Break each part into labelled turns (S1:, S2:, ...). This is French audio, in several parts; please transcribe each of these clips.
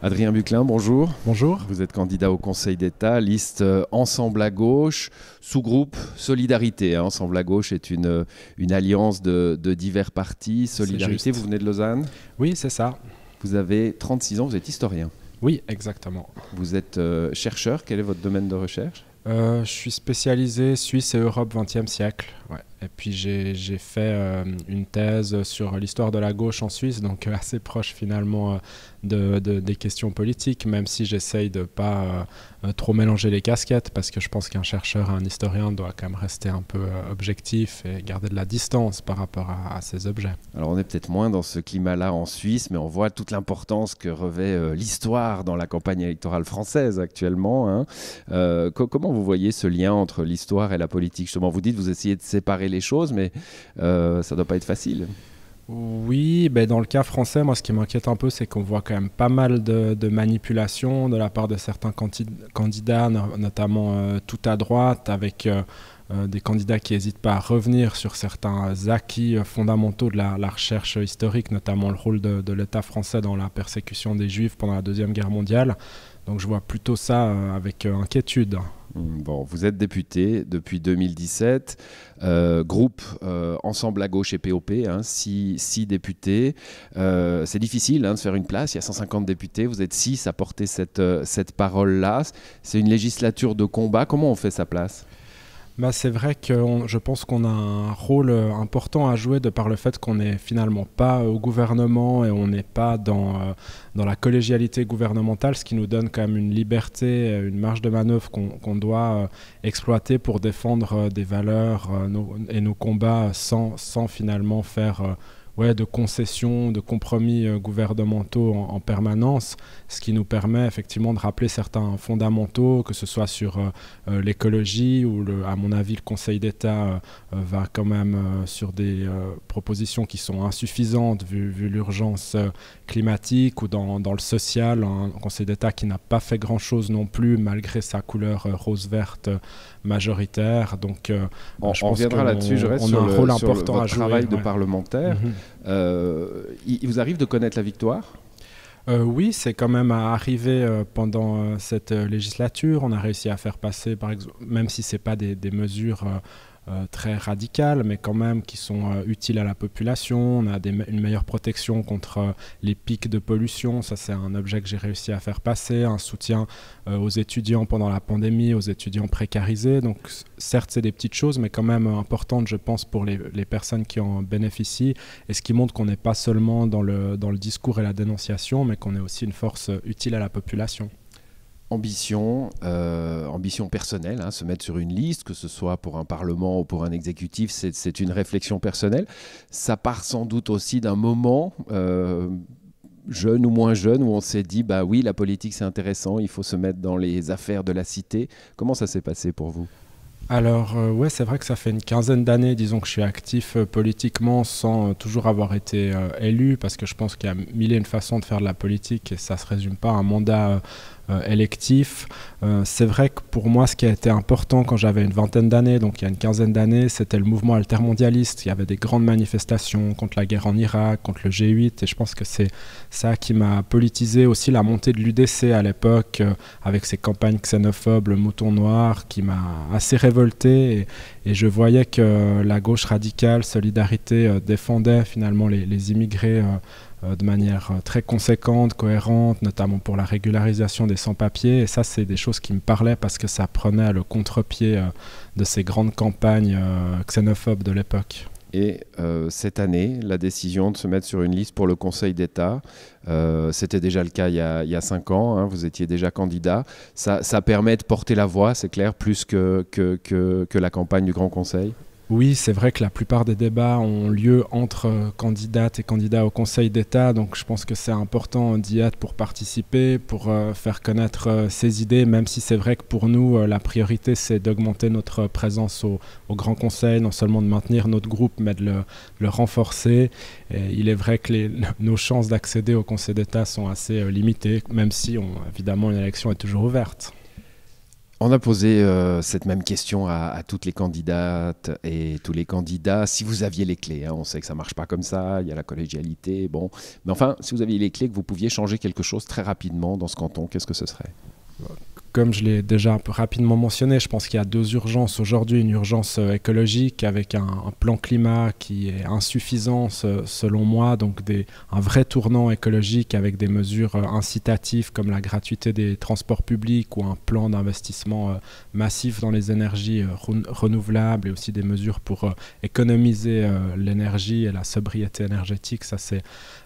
S1: Adrien Buclin, bonjour.
S2: Bonjour.
S1: Vous êtes candidat au Conseil d'État, liste Ensemble à gauche, sous-groupe Solidarité. Ensemble à gauche est une alliance de divers partis. Solidarité, vous venez de Lausanne?
S2: Oui, c'est ça.
S1: Vous avez 36 ans, vous êtes historien.
S2: Oui, exactement.
S1: Vous êtes chercheur, quel est votre domaine de recherche?
S2: Je suis spécialisé Suisse et Europe 20e siècle. Ouais. Et puis j'ai fait une thèse sur l'histoire de la gauche en Suisse, donc assez proche finalement des questions politiques, même si j'essaye de ne pas trop mélanger les casquettes, parce que je pense qu'un chercheur, un historien doit quand même rester un peu objectif et garder de la distance par rapport à ces objets.
S1: Alors on est peut-être moins dans ce climat-là en Suisse, mais on voit toute l'importance que revêt l'histoire dans la campagne électorale française actuellement, hein. Comment vous voyez ce lien entre l'histoire et la politique? Justement, vous dites que vous essayez de séparer les choses, mais ça ne doit pas être facile.
S2: Oui, ben dans le cas français, moi ce qui m'inquiète un peu, c'est qu'on voit quand même pas mal de manipulations de la part de certains candidats, notamment tout à droite, avec des candidats qui n'hésitent pas à revenir sur certains acquis fondamentaux de la recherche historique, notamment le rôle de l'État français dans la persécution des Juifs pendant la Deuxième Guerre mondiale. Donc je vois plutôt ça avec inquiétude.
S1: Bon, vous êtes député depuis 2017, groupe Ensemble à gauche et POP, hein, six députés. C'est difficile de se faire une place, il y a 150 députés, vous êtes 6 à porter cette parole-là. C'est une législature de combat, comment on fait sa place?
S2: Bah, c'est vrai que je pense qu'on a un rôle important à jouer de par le fait qu'on n'est finalement pas au gouvernement et on n'est pas dans la collégialité gouvernementale, ce qui nous donne quand même une liberté, une marge de manœuvre qu'on doit exploiter pour défendre des valeurs et nos combats sans finalement faire de concessions, de compromis gouvernementaux en permanence, ce qui nous permet effectivement de rappeler certains fondamentaux, que ce soit sur l'écologie, où à mon avis le Conseil d'État va quand même sur des propositions qui sont insuffisantes vu l'urgence climatique, ou dans le social, un Conseil d'État qui n'a pas fait grand-chose non plus malgré sa couleur rose-verte majoritaire. Donc
S1: on reviendra là-dessus, je reste sur votre travail de parlementaire. Il vous arrive de connaître la victoire?
S2: Oui, c'est quand même arrivé pendant cette législature. On a réussi à faire passer, par exemple, même si ce n'est pas des mesures très radicales, mais quand même qui sont utiles à la population. On a une meilleure protection contre les pics de pollution. Ça, c'est un objet que j'ai réussi à faire passer. Un soutien aux étudiants pendant la pandémie, aux étudiants précarisés. Donc, certes, c'est des petites choses, mais quand même importantes, je pense, pour les personnes qui en bénéficient. Et ce qui montre qu'on n'est pas seulement dans le discours et la dénonciation, mais qu'on est aussi une force utile à la population.
S1: Ambition personnelle, se mettre sur une liste, que ce soit pour un parlement ou pour un exécutif, c'est une réflexion personnelle. Ça part sans doute aussi d'un moment, jeune ou moins jeune, où on s'est dit, bah oui, la politique c'est intéressant, il faut se mettre dans les affaires de la cité. Comment ça s'est passé pour vous?
S2: Alors ouais, c'est vrai que ça fait une quinzaine d'années, disons, que je suis actif politiquement sans toujours avoir été élu, parce que je pense qu'il y a mille et une façons de faire de la politique et ça ne se résume pas à un mandat électif. C'est vrai que pour moi, ce qui a été important quand j'avais une vingtaine d'années, donc il y a une quinzaine d'années, c'était le mouvement altermondialiste. Il y avait des grandes manifestations contre la guerre en Irak, contre le G8, et je pense que c'est ça qui m'a politisé. Aussi la montée de l'UDC à l'époque, avec ses campagnes xénophobes, le mouton noir, qui m'a assez révolté, et je voyais que la gauche radicale, Solidarité, défendait finalement les immigrés de manière très conséquente, cohérente, notamment pour la régularisation des sans-papiers. Et ça, c'est des choses qui me parlaient parce que ça prenait le contre-pied de ces grandes campagnes xénophobes de l'époque.
S1: Et cette année, la décision de se mettre sur une liste pour le Conseil d'État, c'était déjà le cas il y a 5 ans, vous étiez déjà candidat. Ça permet de porter la voix, c'est clair, plus que la campagne du Grand Conseil?
S2: Oui, c'est vrai que la plupart des débats ont lieu entre candidates et candidats au Conseil d'État, donc je pense que c'est important d'y être pour participer, pour faire connaître ses idées, même si c'est vrai que pour nous, la priorité, c'est d'augmenter notre présence au Grand Conseil, non seulement de maintenir notre groupe, mais de le renforcer. Et il est vrai que nos chances d'accéder au Conseil d'État sont assez limitées, même si, évidemment, une élection est toujours ouverte.
S1: On a posé cette même question à toutes les candidates et tous les candidats. Si vous aviez les clés, hein, on sait que ça ne marche pas comme ça, il y a la collégialité, bon. Mais enfin, si vous aviez les clés, que vous pouviez changer quelque chose très rapidement dans ce canton, qu'est-ce que ce serait ?
S2: Comme je l'ai déjà un peu rapidement mentionné, je pense qu'il y a deux urgences aujourd'hui. Une urgence écologique avec un plan climat qui est insuffisant selon moi, donc un vrai tournant écologique avec des mesures incitatives comme la gratuité des transports publics ou un plan d'investissement massif dans les énergies renouvelables et aussi des mesures pour économiser l'énergie et la sobriété énergétique. Ça, c'est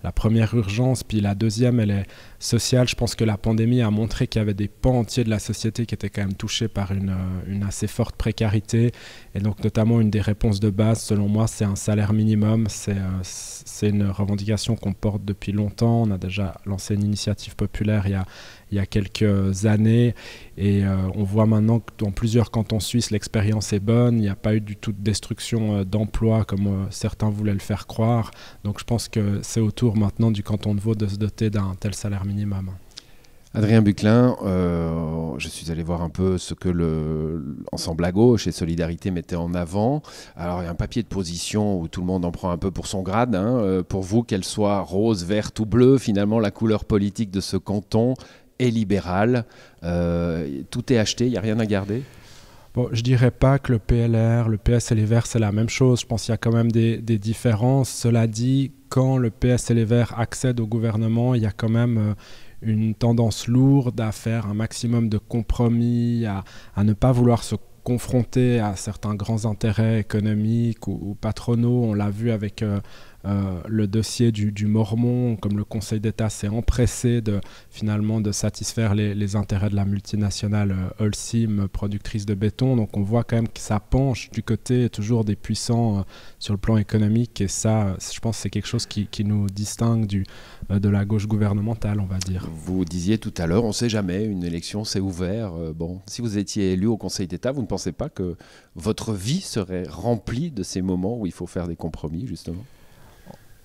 S2: la première urgence. Puis la deuxième, elle est sociale. Je pense que la pandémie a montré qu'il y avait des pans entiers de la société qui étaient quand même touchés par une assez forte précarité. Et donc notamment une des réponses de base, selon moi, c'est un salaire minimum. C'est une revendication qu'on porte depuis longtemps. On a déjà lancé une initiative populaire il y a quelques années. Et on voit maintenant que dans plusieurs cantons suisses, l'expérience est bonne. Il n'y a pas eu du tout de destruction d'emplois comme certains voulaient le faire croire. Donc je pense que c'est au tour maintenant du canton de Vaud de se doter d'un tel salaire minimum.
S1: Adrien Buclin, je suis allé voir un peu ce que l'Ensemble à gauche et Solidarité mettaient en avant. Alors il y a un papier de position où tout le monde en prend un peu pour son grade. Hein. Pour vous, qu'elle soit rose, verte ou bleue, finalement la couleur politique de ce canton est libérale. Tout est acheté, il n'y a rien à garder.
S2: Bon, je dirais pas que le PLR, le PS et les Verts, c'est la même chose. Je pense qu'il y a quand même des différences. Cela dit, quand le PS et les Verts accèdent au gouvernement, il y a quand même une tendance lourde à faire un maximum de compromis, à ne pas vouloir se confronter à certains grands intérêts économiques ou patronaux. On l'a vu avec le dossier du Mormont, comme le Conseil d'État s'est empressé finalement de satisfaire les intérêts de la multinationale Holcim, productrice de béton. Donc on voit quand même que ça penche du côté toujours des puissants sur le plan économique. Et ça, je pense que c'est quelque chose qui nous distingue de la gauche gouvernementale, on va dire.
S1: Vous disiez tout à l'heure, on ne sait jamais, une élection c'est ouvert. Bon, si vous étiez élu au Conseil d'État, vous ne pensez pas que votre vie serait remplie de ces moments où il faut faire des compromis, justement ?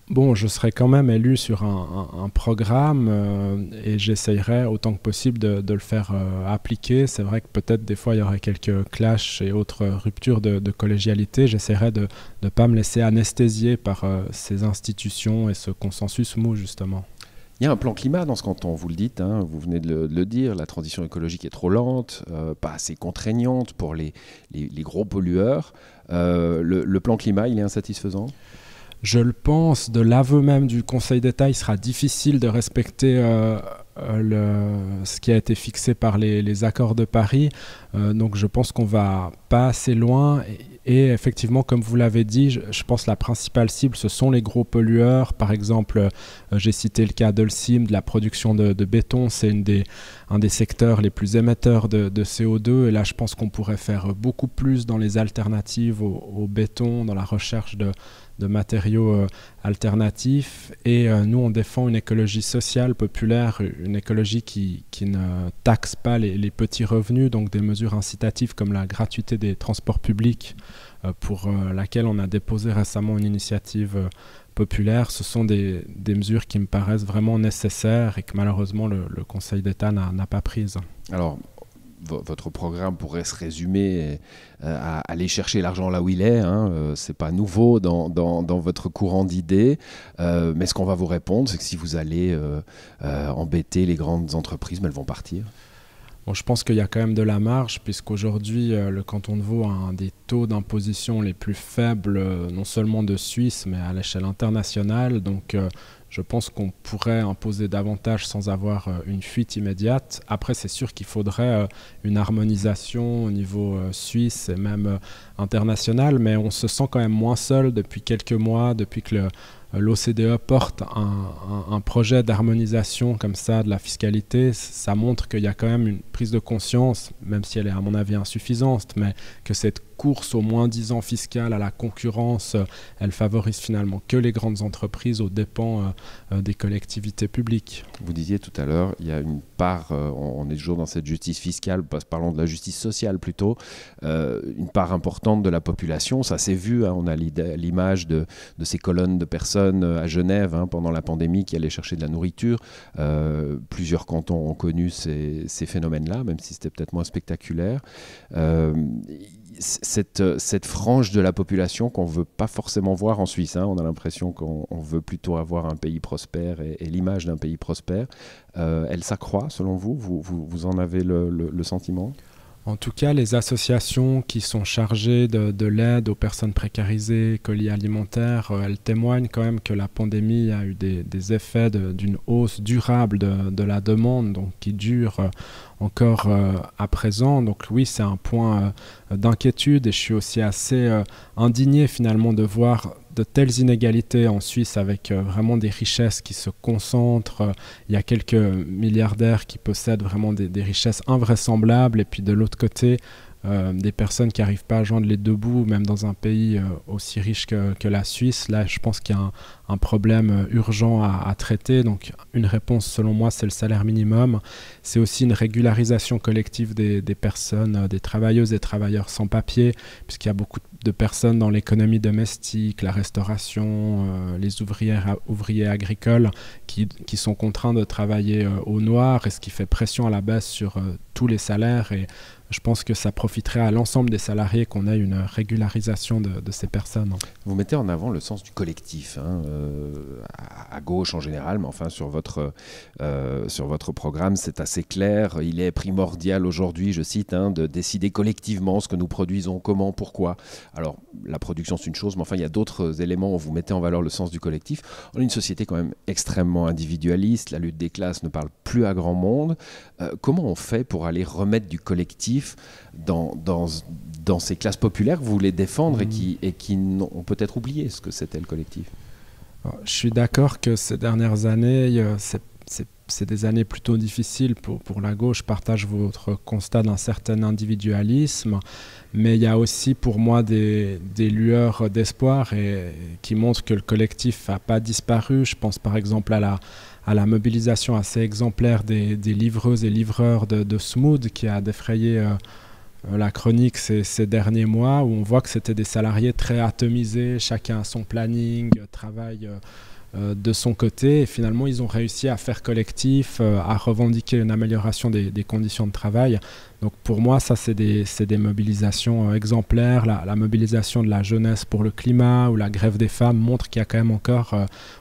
S2: Bon, je serai quand même élu sur un programme et j'essayerai autant que possible de le faire appliquer. C'est vrai que peut-être des fois il y aurait quelques clashs et autres ruptures de collégialité. J'essaierai de ne pas me laisser anesthésier par ces institutions et ce consensus mou, justement.
S1: Il y a un plan climat dans ce canton, vous le dites, hein, vous venez de le dire, la transition écologique est trop lente, pas assez contraignante pour les gros pollueurs. Le plan climat, il est insatisfaisant ?
S2: Je le pense, de l'aveu même du Conseil d'État, il sera difficile de respecter ce qui a été fixé par les accords de Paris. Donc je pense qu'on va pas assez loin. Et effectivement, comme vous l'avez dit, je pense que la principale cible, ce sont les gros pollueurs. Par exemple, j'ai cité le cas d'Holcim, de la production de béton. C'est un des secteurs les plus émetteurs de CO2. Et là, je pense qu'on pourrait faire beaucoup plus dans les alternatives au béton, dans la recherche de matériaux alternatifs. Et nous, on défend une écologie sociale, populaire, une écologie qui ne taxe pas les petits revenus, donc des mesures incitatives comme la gratuité des transports publics, pour laquelle on a déposé récemment une initiative populaire. Ce sont des mesures qui me paraissent vraiment nécessaires et que malheureusement le Conseil d'État n'a pas prises.
S1: Alors, votre programme pourrait se résumer à aller chercher l'argent là où il est. Hein. Ce n'est pas nouveau dans votre courant d'idées. Mais ce qu'on va vous répondre, c'est que si vous allez embêter les grandes entreprises, elles vont partir.
S2: Bon, je pense qu'il y a quand même de la marge, puisqu'aujourd'hui, le canton de Vaud a un des taux d'imposition les plus faibles, non seulement de Suisse, mais à l'échelle internationale. Donc, je pense qu'on pourrait imposer davantage sans avoir une fuite immédiate. Après, c'est sûr qu'il faudrait une harmonisation au niveau suisse et même international, mais on se sent quand même moins seul depuis quelques mois, depuis que l'OCDE porte un projet d'harmonisation comme ça de la fiscalité. Ça montre qu'il y a quand même une prise de conscience, même si elle est à mon avis insuffisante, mais que cette course au moins-disant fiscal, à la concurrence, elle favorise finalement que les grandes entreprises aux dépens des collectivités publiques.
S1: Vous disiez tout à l'heure, il y a une part, on est toujours dans cette justice fiscale, parlons de la justice sociale plutôt, une part importante de la population, ça s'est vu, hein, on a l'image de ces colonnes de personnes à Genève pendant la pandémie qui allaient chercher de la nourriture. Plusieurs cantons ont connu ces phénomènes-là, même si c'était peut-être moins spectaculaire. Cette frange de la population qu'on ne veut pas forcément voir en Suisse, on a l'impression qu'on veut plutôt avoir un pays prospère et l'image d'un pays prospère, elle s'accroît selon vous? Vous en avez le sentiment?
S2: En tout cas, les associations qui sont chargées de l'aide aux personnes précarisées, colis alimentaires, elles témoignent quand même que la pandémie a eu des effets d'une hausse durable de la demande, donc qui dure encore à présent. Donc oui, c'est un point d'inquiétude et je suis aussi assez indigné finalement de voir de telles inégalités en Suisse avec vraiment des richesses qui se concentrent. Il y a quelques milliardaires qui possèdent vraiment des richesses invraisemblables et puis de l'autre côté, des personnes qui n'arrivent pas à joindre les deux bouts, même dans un pays aussi riche que la Suisse. Là, je pense qu'il y a un problème urgent à traiter. Donc, une réponse, selon moi, c'est le salaire minimum. C'est aussi une régularisation collective des personnes, des travailleuses et travailleurs sans papier, puisqu'il y a beaucoup de personnes dans l'économie domestique, la restauration, les ouvriers agricoles qui sont contraints de travailler au noir, et ce qui fait pression à la baisse sur tous les salaires. Et je pense que ça profiterait à l'ensemble des salariés qu'on ait une régularisation de ces personnes.
S1: Vous mettez en avant le sens du collectif, à gauche en général, mais enfin sur votre programme, c'est assez clair. Il est primordial aujourd'hui, je cite, de décider collectivement ce que nous produisons, comment, pourquoi. Alors, la production, c'est une chose, mais enfin, il y a d'autres éléments où vous mettez en valeur le sens du collectif. On est une société quand même extrêmement individualiste. La lutte des classes ne parle plus à grand monde. Comment on fait pour aller remettre du collectif dans ces classes populaires que vous voulez défendre et qui ont peut-être oublié ce que c'était le collectif?
S2: Je suis d'accord que ces dernières années, c'est des années plutôt difficiles pour la gauche. Je partage votre constat d'un certain individualisme, mais il y a aussi pour moi des lueurs d'espoir qui montrent que le collectif n'a pas disparu. Je pense par exemple à la mobilisation assez exemplaire des livreuses et livreurs de Smood qui a défrayé la chronique ces derniers mois, où on voit que c'était des salariés très atomisés, chacun a son planning, travaille de son côté, et finalement ils ont réussi à faire collectif, à revendiquer une amélioration des conditions de travail. Donc pour moi ça c'est des mobilisations exemplaires. La mobilisation de la jeunesse pour le climat ou la grève des femmes montre qu'il y a quand même encore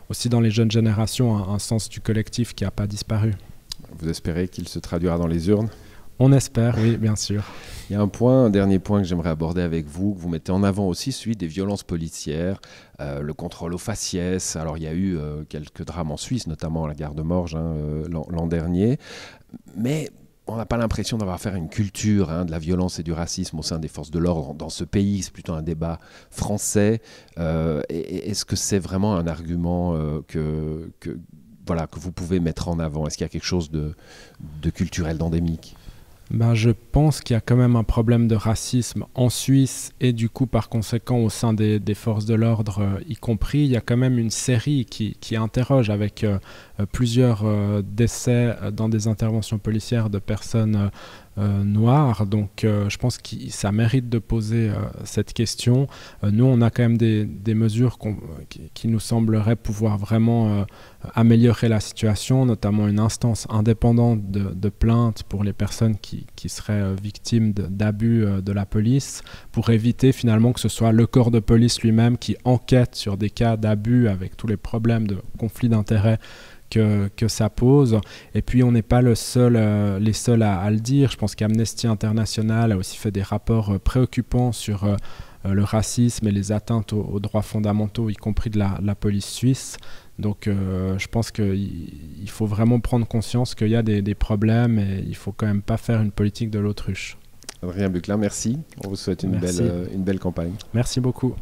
S2: aussi dans les jeunes générations un sens du collectif qui n'a pas disparu.
S1: Vous espérez qu'il se traduira dans les urnes?
S2: On espère, oui, bien sûr.
S1: Il y a un dernier point que j'aimerais aborder avec vous, que vous mettez en avant aussi, celui des violences policières, le contrôle aux faciès. Alors il y a eu quelques drames en Suisse, notamment à la gare de Morges l'an dernier, mais on n'a pas l'impression d'avoir affaire à une culture de la violence et du racisme au sein des forces de l'ordre dans ce pays. C'est plutôt un débat français. Est-ce que c'est vraiment un argument que vous pouvez mettre en avant? Est-ce qu'il y a quelque chose de culturel, d'endémique?
S2: Je pense qu'il y a quand même un problème de racisme en Suisse et du coup par conséquent au sein des forces de l'ordre y compris. Il y a quand même une série qui interroge avec plusieurs décès dans des interventions policières de personnes noires. Donc je pense que ça mérite de poser cette question. Nous on a quand même des mesures qui nous sembleraient pouvoir vraiment améliorer la situation, notamment une instance indépendante de plainte pour les personnes qui seraient victimes d'abus de la police, pour éviter finalement que ce soit le corps de police lui-même qui enquête sur des cas d'abus avec tous les problèmes de conflit d'intérêts que ça pose. Et puis on n'est pas les seuls à le dire. Je pense qu'Amnesty International a aussi fait des rapports préoccupants sur le racisme et les atteintes aux droits fondamentaux, y compris de la police suisse. Donc je pense qu'il faut vraiment prendre conscience qu'il y a des problèmes et il ne faut quand même pas faire une politique de l'autruche.
S1: Adrien Buclin, merci. On vous souhaite une belle campagne.
S2: Merci beaucoup.